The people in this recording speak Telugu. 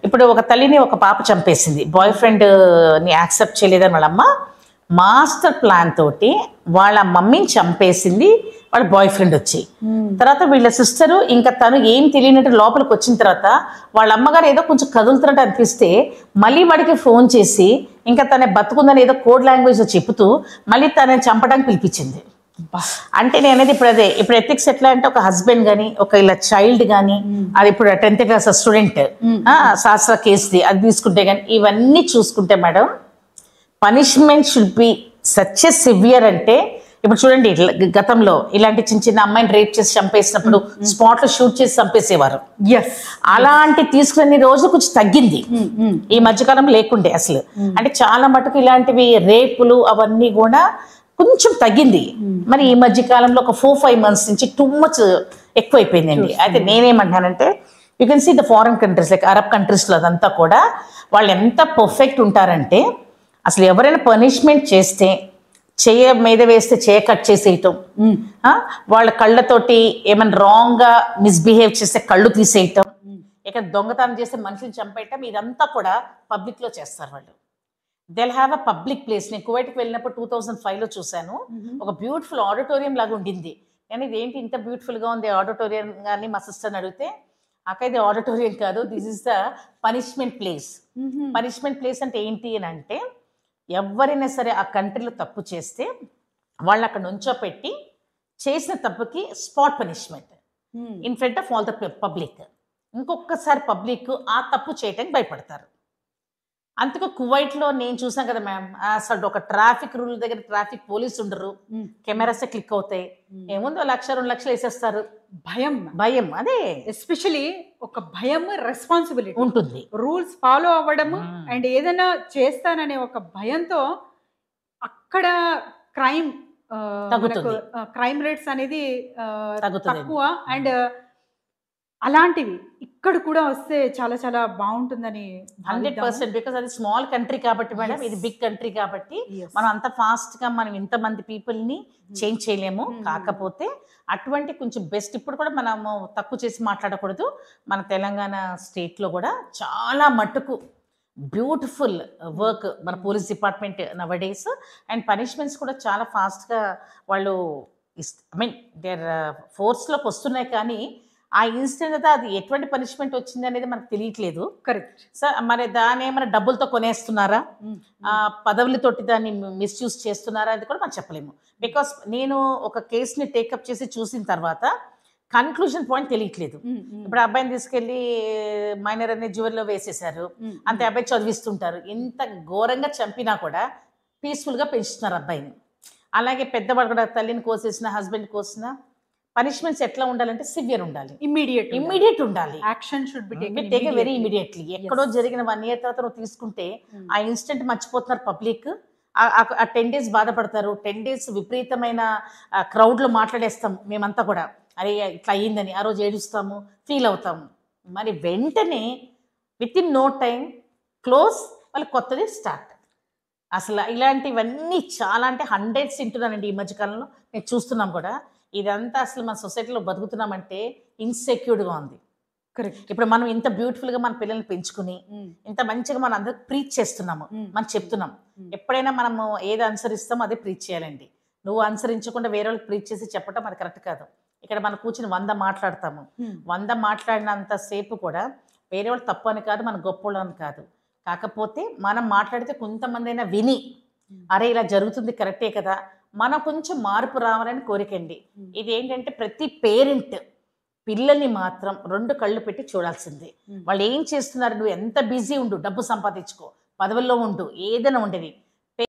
ఇప్పుడు ఒక తల్లిని ఒక పాప చంపేసింది, బాయ్ ఫ్రెండ్ని యాక్సెప్ట్ చేయలేదని వాళ్ళమ్మ మాస్టర్ ప్లాన్ తోటి వాళ్ళ మమ్మీని చంపేసింది వాళ్ళ బాయ్ ఫ్రెండ్ వచ్చి. తర్వాత వీళ్ళ సిస్టరు ఇంకా తను ఏం తెలియనట్టు లోపలికి వచ్చిన తర్వాత వాళ్ళ అమ్మగారు ఏదో కొంచెం కదులుతున్నట్టు అనిపిస్తే మళ్ళీ వాడికి ఫోన్ చేసి ఇంకా తన బతుకుందని ఏదో కోడ్ లాంగ్వేజ్లో చెబుతూ మళ్ళీ తనని చంపడానికి పిలిపించింది. అంటే నేను అనేది ఇప్పుడు ఎథిక్స్ ఎట్లా అంటే ఒక హస్బెండ్ కానీ ఒక ఇలా చైల్డ్ కానీ అది ఇప్పుడు 10th క్లాస్ స్టూడెంట్ శాస్త్ర కేసుది అది తీసుకుంటే కానీ ఇవన్నీ చూసుకుంటే madam punishment should be such a severe. అంటే ఇప్పుడు చూడండి గతంలో ఇలాంటి చిన్న చిన్న అమ్మాయిని రేప్ చేసి చంపేసినప్పుడు స్పాట్ లో షూట్ చేసి చంపేసేవారు. అలాంటి తీసుకునే రోజు కొంచెం తగ్గింది ఈ మధ్యకాలం లేకుండే అసలు. అంటే చాలా మటుకు ఇలాంటివి రేపులు అవన్నీ కూడా కొంచెం తగ్గింది. మరి ఈ మధ్య కాలంలో ఒక 4-5 months నుంచి టూ మచ్ ఎక్కువైపోయిందండి. అయితే నేనేమంటానంటే you can see the foreign countries like Arab కంట్రీస్లో అదంతా కూడా వాళ్ళు ఎంత పర్ఫెక్ట్ ఉంటారంటే అసలు ఎవరైనా పనిష్మెంట్ చేస్తే చేయ మీద వేస్తే చేయ కట్ చేసేయటం, వాళ్ళ కళ్ళతోటి ఏమైనా రాంగ్గా మిస్బిహేవ్ చేస్తే కళ్ళు తీసేయటం, ఇక్కడ దొంగతనం చేస్తే మనుషులు చంపేయటం ఇదంతా కూడా పబ్లిక్లో చేస్తారు వాళ్ళు. they'll have a public place. నేను కువైట్కి వెళ్ళినప్పుడు 2005లో చూశాను. ఒక బ్యూటిఫుల్ ఆడిటోరియం లాగా ఉండింది. నేను ఇదేంటి ఇంత బ్యూటిఫుల్గా ఉంది ఆడిటోరియం కానీ మా సిస్టర్ని అడిగితే అక్క ఇది ఆడిటోరియం కాదు, this is the punishment place. Punishment place అంటే ఏంటి అని అంటే ఎవరైనా సరే ఆ కంట్రీలో తప్పు చేస్తే వాళ్ళు అక్కడ నుంచోపెట్టి చేసిన తప్పుకి spot punishment in front of all the public. ఇంకొకసారి పబ్లిక్ ఆ తప్పు చేయటానికి భయపడతారు. అందుకు కువైట్లో నేను చూసాను కదా మ్యామ్, అసలు ఒక ట్రాఫిక్ రూల్ దగ్గర ట్రాఫిక్ పోలీసు ఉండరు, కెమెరాసే క్లిక్ అవుతాయి, ఏముందో 1-2 లక్షలు వేసేస్తారు. భయం అదే ఎస్పెషలీ ఒక భయం, రెస్పాన్సిబిలిటీ ఉంటుంది, రూల్స్ ఫాలో అవ్వడము అండ్ ఏదైనా చేస్తాననే ఒక భయంతో అక్కడ క్రైమ్ రేట్స్ అనేది తక్కువ. అండ్ అలాంటివి ఇక్కడ కూడా వస్తే చాలా చాలా బాగుంటుందని 100%. బికాస్ అది స్మాల్ కంట్రీ కాబట్టి మేడం, ఇది బిగ్ కంట్రీ కాబట్టి మనం అంత ఫాస్ట్గా మనం ఇంతమంది పీపుల్ని చేంజ్ చేయలేము. కాకపోతే అటువంటి కొంచెం బెస్ట్ ఇప్పుడు కూడా మనము తక్కువ చేసి మాట్లాడకూడదు. మన తెలంగాణ స్టేట్లో కూడా చాలా మట్టుకు బ్యూటిఫుల్ వర్క్ మన పోలీస్ డిపార్ట్మెంట్ నవడేస్. అండ్ పనిష్మెంట్స్ కూడా చాలా ఫాస్ట్గా వాళ్ళు దేర్ ఫోర్స్లోకి వస్తున్నాయి. కానీ ఆ ఇన్సిడెంట్ అయితే అది ఎటువంటి పనిష్మెంట్ వచ్చింది అనేది మనకు తెలియట్లేదు. Correct sir. మరి దాన్ని ఏమైనా డబ్బులతో కొనేస్తున్నారా, పదవులతోటి దాన్ని మిస్యూజ్ చేస్తున్నారా అది కూడా మనం చెప్పలేము. బికాస్ నేను ఒక కేసుని టేకప్ చేసి చూసిన తర్వాత కన్క్లూజన్ పాయింట్ తెలియట్లేదు. ఇప్పుడు అబ్బాయిని తీసుకెళ్ళి మైనర్ అనే జ్యువెల్లో వేసేసారు, అంతే అబ్బాయి చదివిస్తుంటారు. ఎంత ఘోరంగా చంపినా కూడా పీస్ఫుల్గా పెంచుతున్నారు అబ్బాయిని. అలాగే పెద్దవాడు కూడా తల్లిని కోసేసిన, హస్బెండ్ కోసిన పనిష్మెంట్స్ ఎట్లా ఉండాలంటే సివియర్ ఉండాలి, ఇమ్మీడియట్ ఉండాలి. Action should be taken very immediately. ఎక్కడో జరిగిన 1 year తర్వాత నువ్వు తీసుకుంటే ఆ ఇన్సిడెంట్ మర్చిపోతున్నారు పబ్లిక్. ఆ 10 days బాధపడతారు. 10 days విపరీతమైన క్రౌడ్లో మాట్లాడేస్తాం మేమంతా కూడా, అరే ఇట్లా అయ్యిందని ఆ రోజు ఏడుస్తాము, ఫీల్ అవుతాము. మరి వెంటనే within no time close, వాళ్ళు కొత్తది స్టార్ట్. అసలు ఇలాంటివన్నీ చాలా అంటే 100s వింటున్నానండి ఈ మధ్యకాలంలో, నేను చూస్తున్నాం కూడా. ఇదంతా అసలు మన సొసైటీలో బతుకుతున్నామంటే ఇన్సెక్యూర్డ్గా ఉంది. కరెక్ట్. ఇప్పుడు మనం ఇంత బ్యూటిఫుల్గా మన పిల్లల్ని పెంచుకుని ఇంత మంచిగా మనం అందరికి ప్రీచ్ చేస్తున్నాము, మనం చెప్తున్నాం. ఎప్పుడైనా మనము ఏది అనుసరిస్తామో అదే ప్రీచ్ చేయాలండి. నువ్వు అనుసరించకుండా వేరే వాళ్ళకి ప్రీచ్ చేసి చెప్పడం అది కరెక్ట్ కాదు. ఇక్కడ మనం కూర్చుని 100 మాట్లాడతాము, 100 మాట్లాడినంతసేపు కూడా వేరే వాళ్ళు తప్పు అని కాదు, మన గొప్ప అని కాదు. కాకపోతే మనం మాట్లాడితే కొంతమంది అయినా విని అరే ఇలా జరుగుతుంది కరెక్టే కదా, మనం కొంచెం మార్పు రావాలని కోరికండి. ఇది ఏంటంటే ప్రతి పేరెంట్ పిల్లల్ని మాత్రం 2 కళ్ళు పెట్టి చూడాల్సిందే. వాళ్ళు ఏం చేస్తున్నారు, నువ్వు ఎంత బిజీ ఉండు, డబ్బు సంపాదించుకో, పదవుల్లో ఉండు, ఏదైనా ఉండేది,